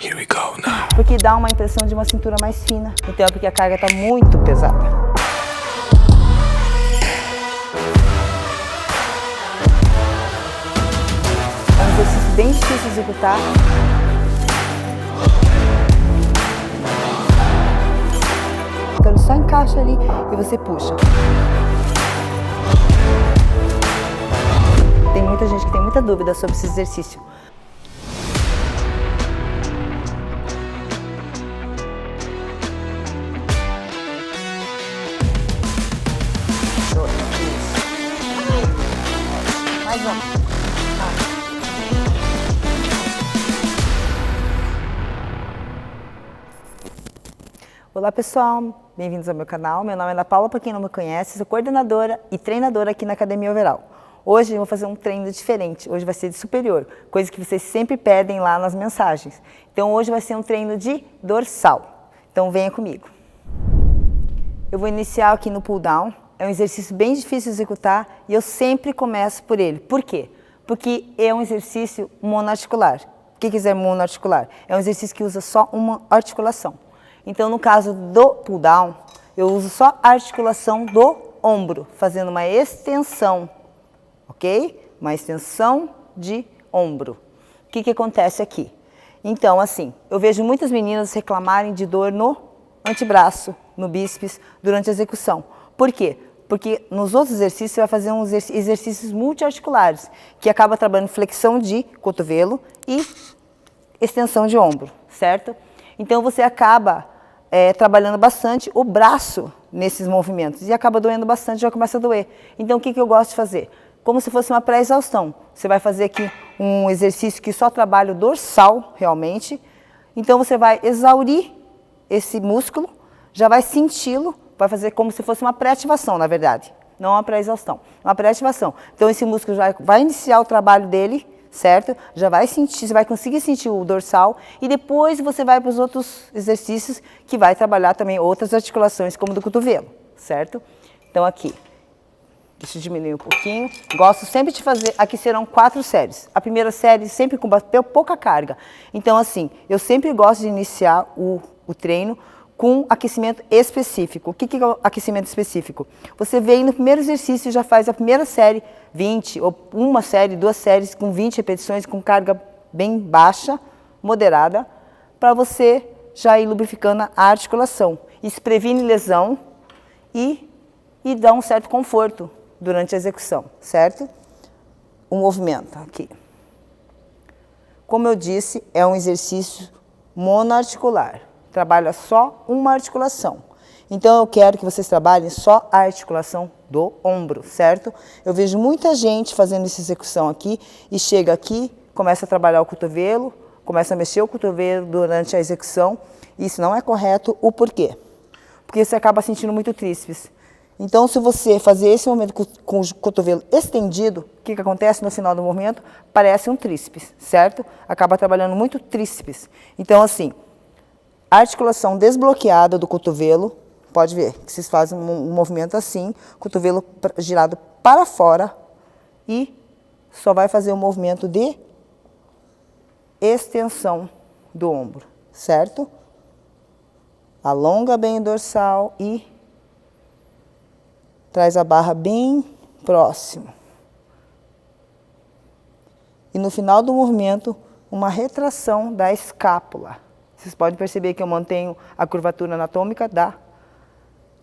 Here we go now. Porque dá uma impressão de uma cintura mais fina. Então é porque a carga está muito pesada. É um exercício bem difícil de executar. Então ele só encaixa ali e você puxa. Tem muita gente que tem muita dúvida sobre esse exercício. Mais uma. Olá pessoal, bem-vindos ao meu canal. Meu nome é Ana Paula, para quem não me conhece, sou coordenadora e treinadora aqui na Academia Overall. Hoje eu vou fazer um treino diferente, hoje vai ser de superior, coisa que vocês sempre pedem lá nas mensagens. Então hoje vai ser um treino de dorsal, então venha comigo. Eu vou iniciar aqui no pull down, é um exercício bem difícil de executar e eu sempre começo por ele. Por quê? Porque é um exercício monoarticular. O que quer dizer monoarticular? É um exercício que usa só uma articulação. Então, no caso do pull down, eu uso só a articulação do ombro, fazendo uma extensão, ok? Uma extensão de ombro. O que acontece aqui? Então, assim, eu vejo muitas meninas reclamarem de dor no antebraço, no bíceps, durante a execução. Por quê? Porque nos outros exercícios você vai fazer uns exercícios multiarticulares, que acaba trabalhando flexão de cotovelo e extensão de ombro, certo? Então, você acaba trabalhando bastante o braço nesses movimentos e acaba doendo bastante, já começa a doer. Então, o que eu gosto de fazer? Como se fosse uma pré-exaustão. Você vai fazer aqui um exercício que só trabalha o dorsal, realmente. Então, você vai exaurir esse músculo, já vai senti-lo, vai fazer como se fosse uma pré-ativação, na verdade. Não uma pré-exaustão, uma pré-ativação. Então, esse músculo já vai iniciar o trabalho dele, certo? Já vai sentir, você vai conseguir sentir o dorsal e depois você vai para os outros exercícios que vai trabalhar também outras articulações, como do cotovelo, certo? Então aqui, deixa eu diminuir um pouquinho. Gosto sempre de fazer, aqui serão 4 séries. A primeira série sempre com pouca carga. Então assim, eu sempre gosto de iniciar o treino com aquecimento específico. O que é o aquecimento específico? Você vem no primeiro exercício e já faz a primeira série, 20, ou uma série, 2 séries com 20 repetições, com carga bem baixa, moderada, para você já ir lubrificando a articulação. Isso previne lesão e dá um certo conforto durante a execução, certo? O movimento aqui. Como eu disse, é um exercício monoarticular. Trabalha só uma articulação. Então, eu quero que vocês trabalhem só a articulação do ombro, certo? Eu vejo muita gente fazendo essa execução aqui e chega aqui, começa a trabalhar o cotovelo, começa a mexer o cotovelo durante a execução. Isso não é correto. O porquê? Porque você acaba sentindo muito tríceps. Então, se você fazer esse movimento com o cotovelo estendido, o que acontece no final do movimento? Parece um tríceps, certo? Acaba trabalhando muito tríceps. Então, assim, a articulação desbloqueada do cotovelo, pode ver que vocês fazem um movimento assim, cotovelo girado para fora e só vai fazer um movimento de extensão do ombro, certo? Alonga bem o dorsal e traz a barra bem próximo. E no final do movimento, uma retração da escápula. Vocês podem perceber que eu mantenho a curvatura anatômica da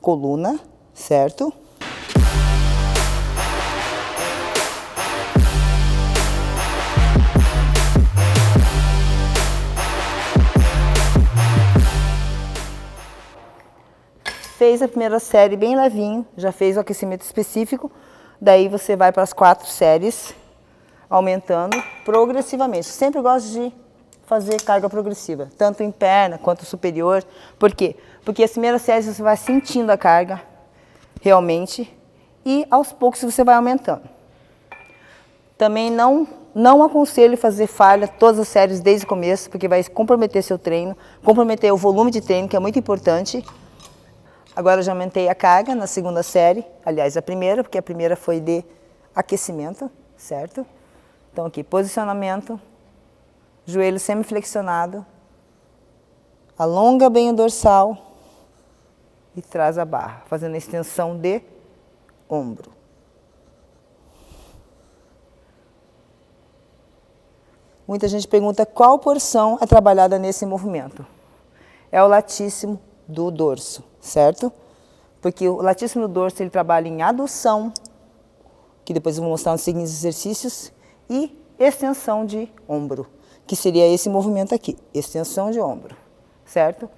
coluna, certo? Fez a primeira série bem levinho, já fez o aquecimento específico, daí você vai para as 4 séries, aumentando progressivamente. Sempre gosto de fazer carga progressiva, tanto em perna quanto superior. Por quê? Porque as primeiras séries você vai sentindo a carga realmente e aos poucos você vai aumentando. Também não aconselho fazer falha todas as séries desde o começo, porque vai comprometer seu treino, comprometer o volume de treino, que é muito importante. Agora eu já aumentei a carga na segunda série, aliás a primeira, porque a primeira foi de aquecimento, certo? Então aqui, posicionamento, joelho semiflexionado alonga bem o dorsal e traz a barra, fazendo a extensão de ombro. Muita gente pergunta qual porção é trabalhada nesse movimento. É o latíssimo do dorso, certo? Porque o latíssimo do dorso ele trabalha em adução, que depois eu vou mostrar nos seguintes exercícios, e extensão de ombro, que seria esse movimento aqui, extensão de ombro, certo?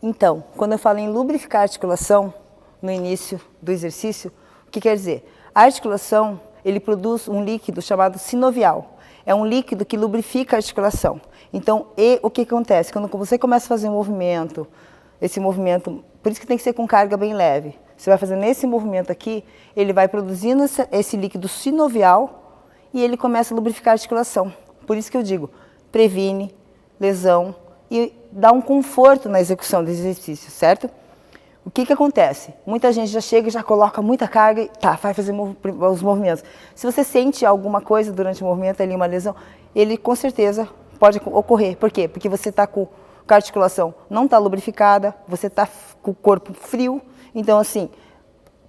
Então, quando eu falo em lubrificar a articulação, no início do exercício, o que quer dizer? A articulação, ele produz um líquido chamado sinovial. É um líquido que lubrifica a articulação. Então, o que acontece? Quando você começa a fazer um movimento, esse movimento, por isso que tem que ser com carga bem leve. Você vai fazendo esse movimento aqui, ele vai produzindo esse líquido sinovial e ele começa a lubrificar a articulação. Por isso que eu digo, previne lesão e dá um conforto na execução do exercício, certo? O que acontece? Muita gente já chega e já coloca muita carga e vai fazer os movimentos. Se você sente alguma coisa durante o movimento, ali uma lesão, ele com certeza pode ocorrer. Por quê? Porque você está com a articulação não está lubrificada, você está com o corpo frio. Então, assim,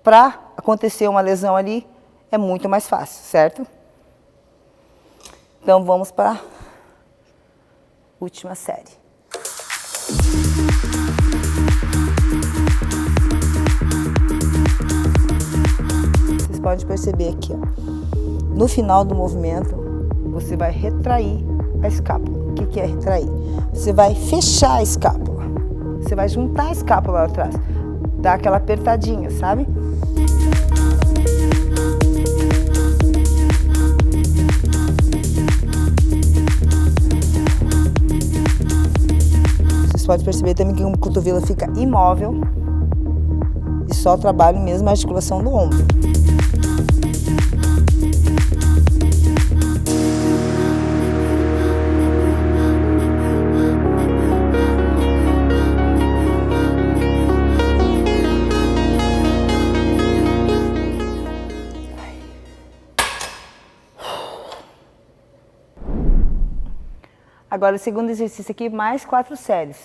para acontecer uma lesão ali, é muito mais fácil, certo? Então, vamos para a última série. Vocês podem perceber aqui, ó, no final do movimento, você vai retrair a escápula. O que é retrair? Você vai fechar a escápula. Você vai juntar a escápula lá atrás. Dá aquela apertadinha, sabe? Vocês podem perceber também que o cotovelo fica imóvel e só trabalha mesmo a articulação do ombro. Agora, o segundo exercício aqui, mais 4 séries.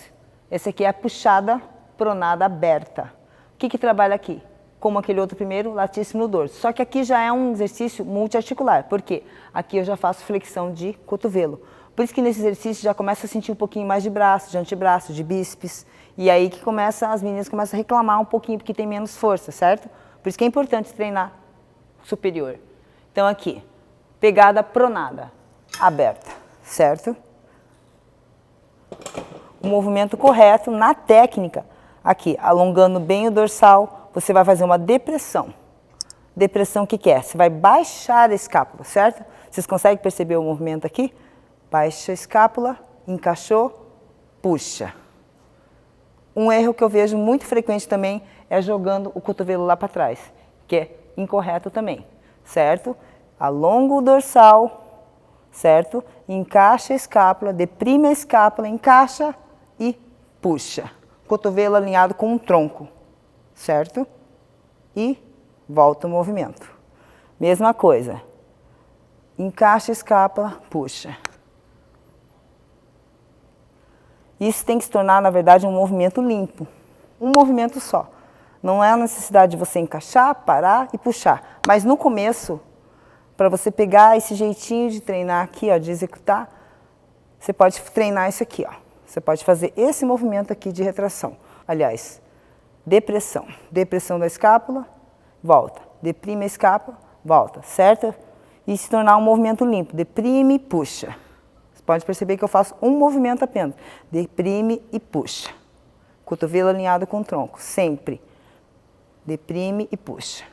Esse aqui é a puxada pronada aberta. O que trabalha aqui? Como aquele outro primeiro, latíssimo no dorso. Só que aqui já é um exercício multiarticular. Por quê? Aqui eu já faço flexão de cotovelo. Por isso que nesse exercício já começa a sentir um pouquinho mais de braço, de antebraço, de bíceps. E aí que as meninas começam a reclamar um pouquinho porque tem menos força, certo? Por isso que é importante treinar superior. Então aqui, pegada pronada, aberta, certo? O movimento correto na técnica, aqui, alongando bem o dorsal, você vai fazer uma depressão. Depressão o que é? Você vai baixar a escápula, certo? Vocês conseguem perceber o movimento aqui? Baixa a escápula, encaixou, puxa. Um erro que eu vejo muito frequente também é jogando o cotovelo lá para trás, que é incorreto também, certo? Alonga o dorsal, certo? Encaixa a escápula, deprime a escápula, encaixa e puxa. Cotovelo alinhado com o tronco, certo? E volta o movimento. Mesma coisa. Encaixa a escápula, puxa. Isso tem que se tornar, na verdade, um movimento limpo. Um movimento só. Não é a necessidade de você encaixar, parar e puxar. Mas no começo, para você pegar esse jeitinho de treinar aqui, ó, de executar, você pode treinar isso aqui, ó. Você pode fazer esse movimento aqui de retração. Aliás, depressão. Depressão da escápula, volta. Deprime a escápula, volta, certo? E se tornar um movimento limpo. Deprime e puxa. Você pode perceber que eu faço um movimento apenas. Deprime e puxa. Cotovelo alinhado com o tronco, sempre. Deprime e puxa.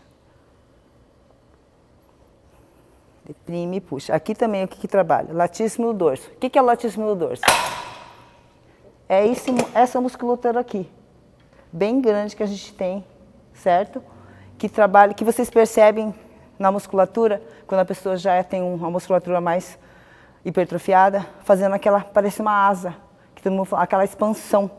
Deprime e puxa. Aqui também o que trabalha? Latíssimo do dorso. O que é o latíssimo do dorso? É essa musculatura aqui, bem grande que a gente tem, certo? Que trabalha, que vocês percebem na musculatura, quando a pessoa já tem uma musculatura mais hipertrofiada, fazendo aquela, parece uma asa, que todo mundo fala, aquela expansão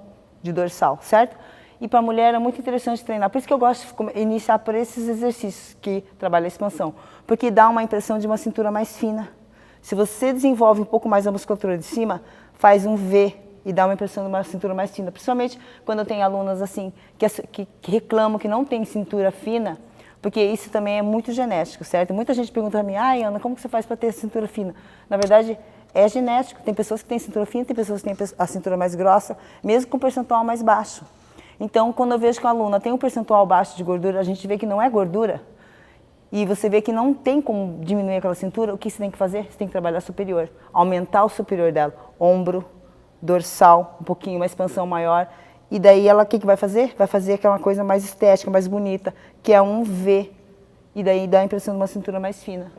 de dorsal, certo? E para a mulher é muito interessante treinar, por isso que eu gosto de iniciar por esses exercícios que trabalham a expansão, porque dá uma impressão de uma cintura mais fina. Se você desenvolve um pouco mais a musculatura de cima, faz um V e dá uma impressão de uma cintura mais fina, principalmente quando eu tenho alunas assim, que reclamam que não tem cintura fina, porque isso também é muito genético, certo? Muita gente pergunta a mim, ai Ana, como que você faz para ter cintura fina? Na verdade, é genético, tem pessoas que têm cintura fina, tem pessoas que têm a cintura mais grossa, mesmo com percentual mais baixo. Então, quando eu vejo que a aluna tem um percentual baixo de gordura, a gente vê que não é gordura, e você vê que não tem como diminuir aquela cintura, o que você tem que fazer? Você tem que trabalhar superior, aumentar o superior dela, ombro, dorsal, um pouquinho, uma expansão maior, e daí ela o que vai fazer? Vai fazer aquela coisa mais estética, mais bonita, que é um V, e daí dá a impressão de uma cintura mais fina.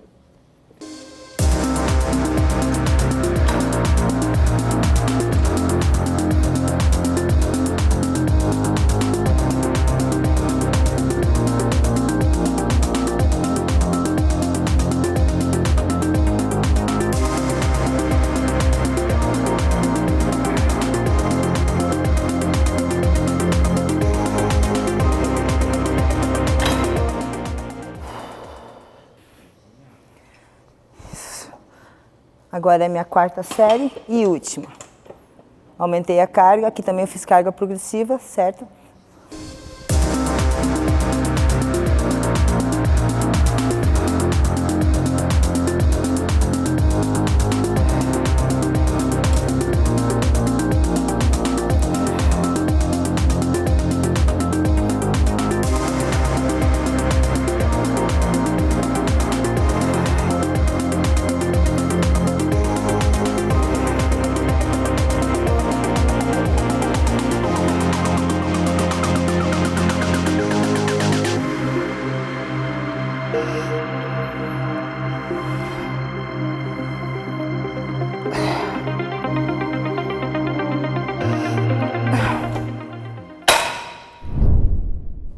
Agora é minha quarta série e última. Aumentei a carga, aqui também eu fiz carga progressiva, certo?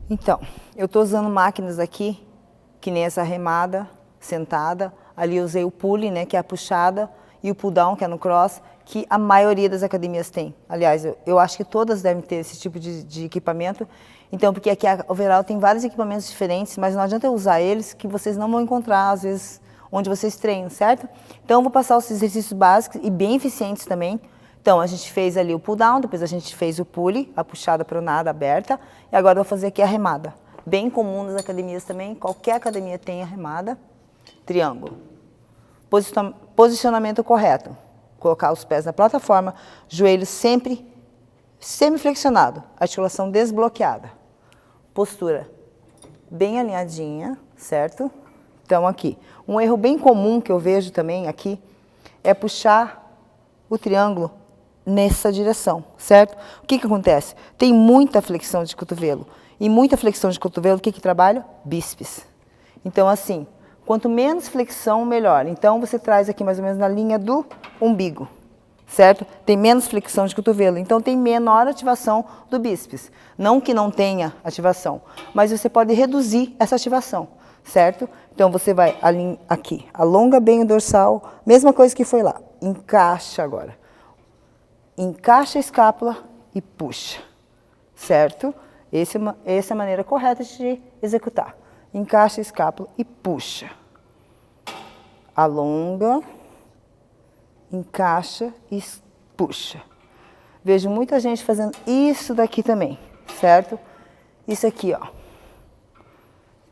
Então, eu estou usando máquinas aqui, que nem essa remada, sentada. Ali eu usei o pulley, né, que é a puxada, e o pull down, que é no cross, que a maioria das academias tem. Aliás, eu acho que todas devem ter esse tipo de equipamento. Então, porque aqui a Overall tem vários equipamentos diferentes, mas não adianta eu usar eles, que vocês não vão encontrar, às vezes, onde vocês treinam, certo? Então, eu vou passar os exercícios básicos e bem eficientes também. Então, a gente fez ali o pull down, depois a gente fez o pulley, a puxada pronada aberta, e agora eu vou fazer aqui a remada. Bem comum nas academias também, qualquer academia tem a remada. Triângulo. Posicionamento correto. Colocar os pés na plataforma, joelho sempre semi-flexionado, articulação desbloqueada. Postura bem alinhadinha, certo? Então, aqui. Um erro bem comum que eu vejo também aqui é puxar o triângulo nessa direção, certo? O que acontece? Tem muita flexão de cotovelo. E muita flexão de cotovelo, o que trabalha? Bíceps. Então, assim, quanto menos flexão, melhor. Então, você traz aqui mais ou menos na linha do umbigo, certo? Tem menos flexão de cotovelo, então tem menor ativação do bíceps. Não que não tenha ativação, mas você pode reduzir essa ativação, certo? Então, você vai aqui, alonga bem o dorsal, mesma coisa que foi lá. Encaixa agora. Encaixa a escápula e puxa, certo? Essa é a maneira correta de executar. Encaixa a escápula e puxa. Alonga, encaixa e puxa. Vejo muita gente fazendo isso daqui também, certo? Isso aqui, ó.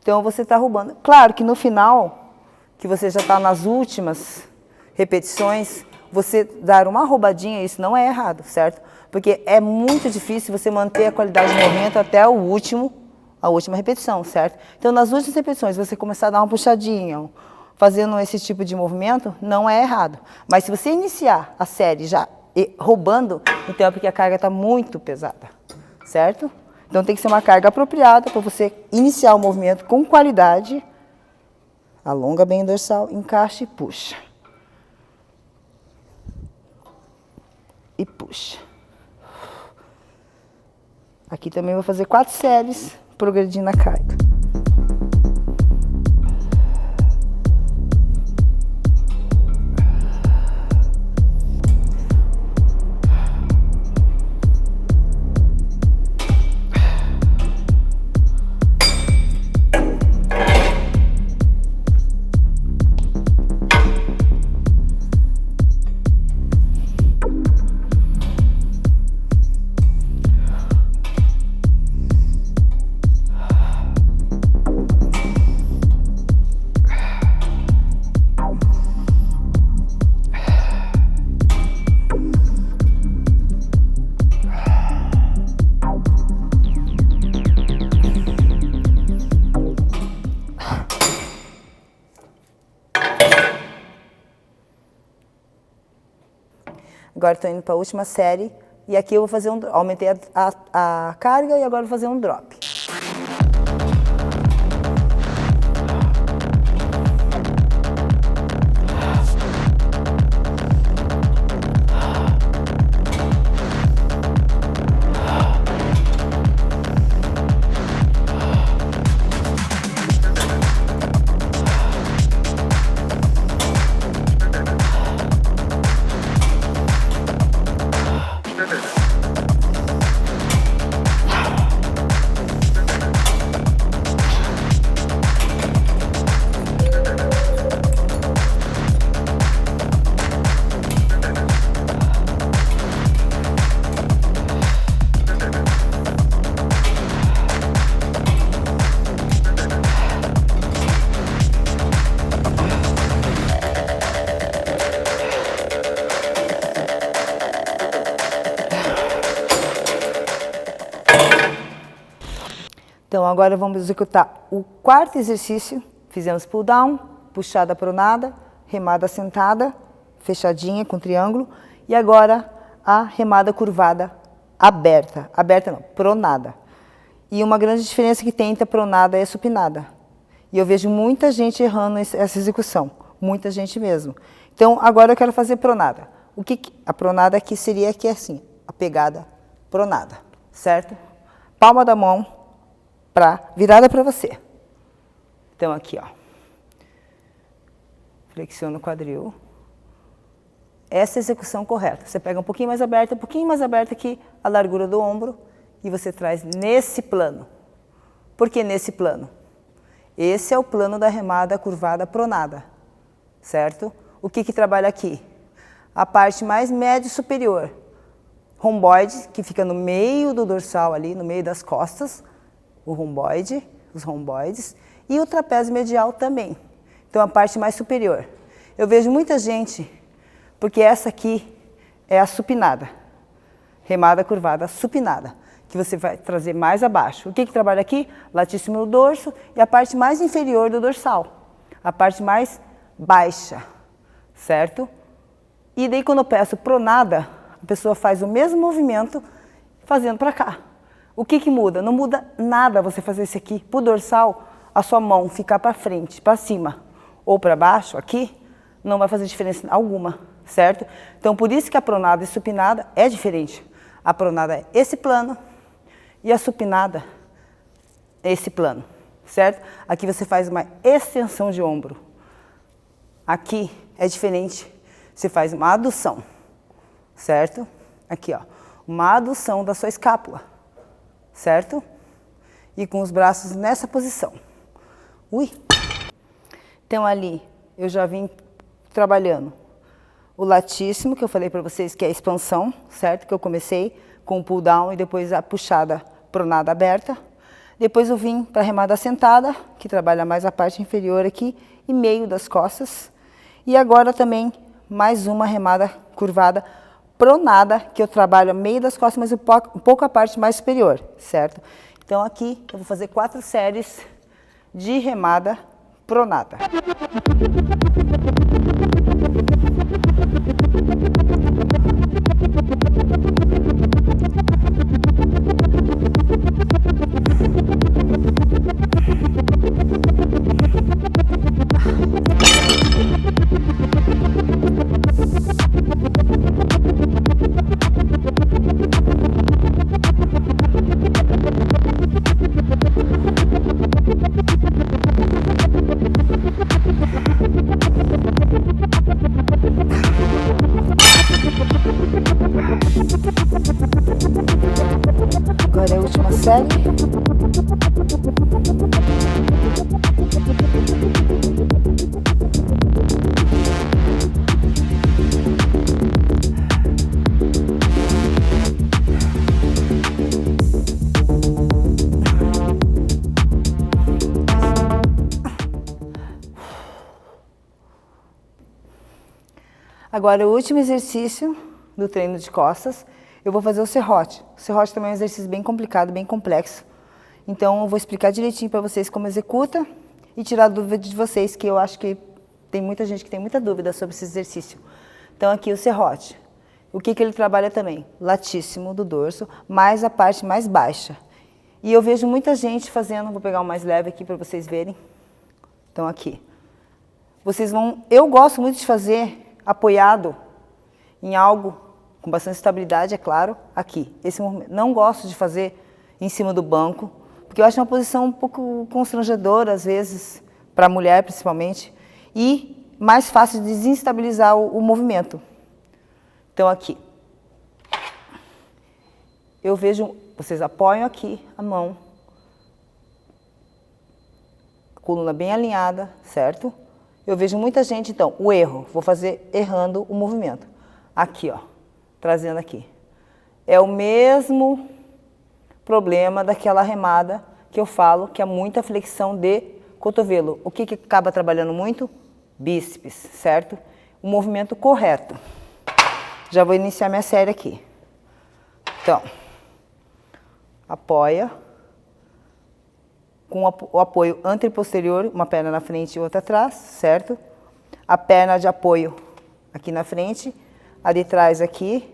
Então, você está roubando. Claro que no final, que você já está nas últimas repetições, você dar uma roubadinha, isso não é errado, certo? Porque é muito difícil você manter a qualidade de movimento até a última repetição, certo? Então, nas últimas repetições, você começar a dar uma puxadinha, fazendo esse tipo de movimento, não é errado. Mas se você iniciar a série já roubando, então é porque a carga está muito pesada, certo? Então, tem que ser uma carga apropriada para você iniciar o movimento com qualidade. Alonga bem o dorsal, encaixa e puxa. E puxa. Aqui também vou fazer 4 séries, progredindo a carga. Agora estou indo para a última série e aqui eu vou fazer aumentei a carga e agora vou fazer um drop. Então, agora vamos executar o quarto exercício. Fizemos pull down, puxada pronada, remada sentada, fechadinha com triângulo. E agora a remada curvada aberta. Aberta não, pronada. E uma grande diferença que tem entre a pronada e a supinada. E eu vejo muita gente errando essa execução. Muita gente mesmo. Então, agora eu quero fazer pronada. A pronada aqui seria aqui assim, a pegada pronada, certo? Palma da mão virada para você. Então aqui, ó. Flexiona o quadril. Essa é a execução correta. Você pega um pouquinho mais aberta aqui a largura do ombro e você traz nesse plano. Por que nesse plano? Esse é o plano da remada curvada pronada, certo? O que trabalha aqui? A parte mais média e superior. Romboide, que fica no meio do dorsal ali, no meio das costas. O romboide, os romboides, e o trapézio medial também. Então, a parte mais superior. Eu vejo muita gente, porque essa aqui é a supinada. Remada curvada supinada, que você vai trazer mais abaixo. O que trabalha aqui? Latíssimo no dorso e a parte mais inferior do dorsal. A parte mais baixa, certo? E daí, quando eu peço pronada, a pessoa faz o mesmo movimento fazendo para cá. O que muda? Não muda nada você fazer isso aqui. Para o dorsal, a sua mão ficar para frente, para cima ou para baixo, aqui, não vai fazer diferença alguma, certo? Então, por isso que a pronada e supinada é diferente. A pronada é esse plano e a supinada é esse plano, certo? Aqui você faz uma extensão de ombro. Aqui é diferente. Você faz uma adução, certo? Aqui, ó, uma adução da sua escápula. Certo? E com os braços nessa posição. Ui! Então, ali, eu já vim trabalhando o latíssimo, que eu falei para vocês que é a expansão, certo? Que eu comecei com o pull down e depois a puxada pronada aberta. Depois eu vim para a remada sentada, que trabalha mais a parte inferior aqui e meio das costas. E agora também mais uma remada curvada pronada, que eu trabalho a meio das costas, mas um pouco a parte mais superior, certo? Então aqui eu vou fazer 4 séries de remada pronada. Agora é a última série. Agora, o último exercício do treino de costas, eu vou fazer o serrote. O serrote também é um exercício bem complicado, bem complexo. Então, eu vou explicar direitinho para vocês como executa e tirar a dúvida de vocês, que eu acho que tem muita gente que tem muita dúvida sobre esse exercício. Então, aqui o serrote. O que ele trabalha também? Latíssimo do dorso, mais a parte mais baixa. E eu vejo muita gente fazendo, vou pegar o mais leve aqui para vocês verem. Então aqui. Eu gosto muito de fazer apoiado em algo com bastante estabilidade, é claro, aqui. Esse movimento. Não gosto de fazer em cima do banco, porque eu acho uma posição um pouco constrangedora, às vezes, para a mulher principalmente, e mais fácil de desestabilizar o movimento. Então aqui. Eu vejo, vocês apoiam aqui a mão, a coluna bem alinhada, certo? Eu vejo muita gente, então, o erro, vou fazer errando o movimento. Aqui, ó, trazendo aqui. É o mesmo problema daquela remada que eu falo, que é muita flexão de cotovelo. O que acaba trabalhando muito? Bíceps, certo? O movimento correto. Já vou iniciar minha série aqui. Então, apoia. Com o apoio anteroposterior, uma perna na frente e outra atrás, certo? A perna de apoio aqui na frente, a de trás aqui.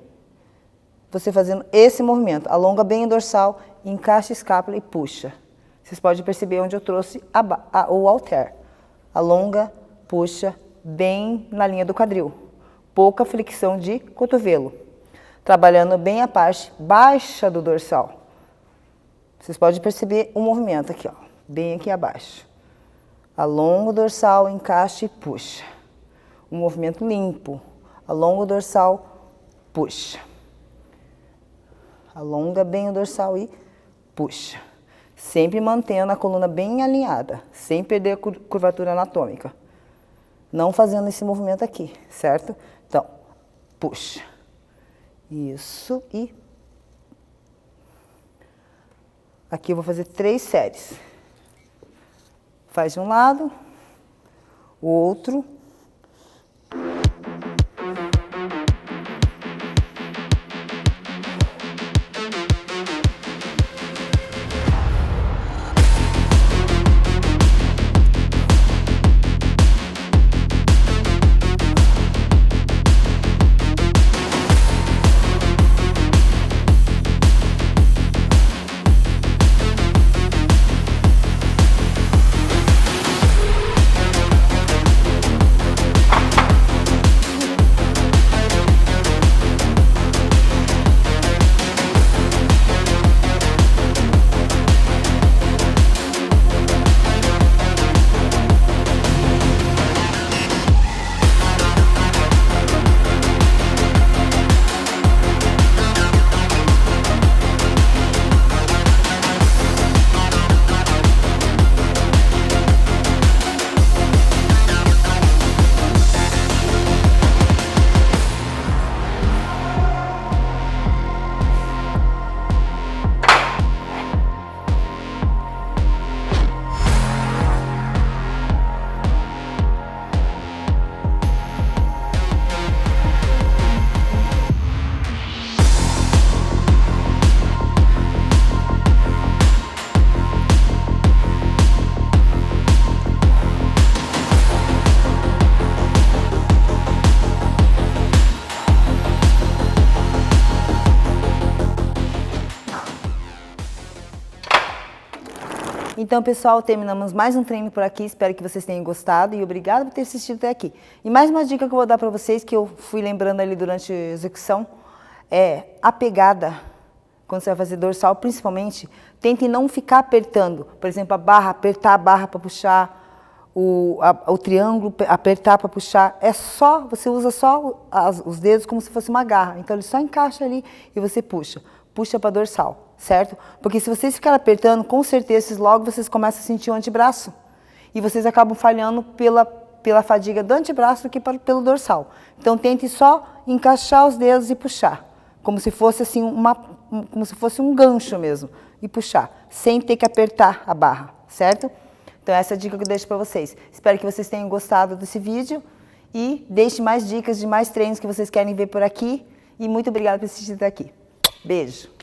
Você fazendo esse movimento, alonga bem o dorsal, encaixa a escápula e puxa. Vocês podem perceber onde eu trouxe o halter. Alonga, puxa, bem na linha do quadril. Pouca flexão de cotovelo. Trabalhando bem a parte baixa do dorsal. Vocês podem perceber o movimento aqui, ó, bem aqui abaixo. Alonga o dorsal, encaixa e puxa. Um movimento limpo. Alonga o dorsal, puxa. Alonga bem o dorsal e puxa. Sempre mantendo a coluna bem alinhada, sem perder a curvatura anatômica. Não fazendo esse movimento aqui, certo? Então, puxa. Isso e... Aqui eu vou fazer 3 séries. Faz de um lado, o outro. Então, pessoal, terminamos mais um treino por aqui. Espero que vocês tenham gostado e obrigado por ter assistido até aqui. E mais uma dica que eu vou dar para vocês, que eu fui lembrando ali durante a execução, é a pegada. Quando você vai fazer dorsal, principalmente, tente não ficar apertando. Por exemplo, a barra, apertar a barra para puxar, o triângulo, apertar para puxar. É só, você usa só os dedos como se fosse uma garra. Então, ele só encaixa ali e você puxa. Puxa para dorsal, certo? Porque se vocês ficarem apertando, com certeza, logo vocês começam a sentir o antebraço. E vocês acabam falhando pela fadiga do antebraço do que pelo dorsal. Então, tente só encaixar os dedos e puxar. Como se fosse assim como se fosse um gancho mesmo. E puxar, sem ter que apertar a barra, certo? Então, essa é a dica que eu deixo para vocês. Espero que vocês tenham gostado desse vídeo. E deixe mais dicas de mais treinos que vocês querem ver por aqui. E muito obrigada por assistir até aqui. Beijo!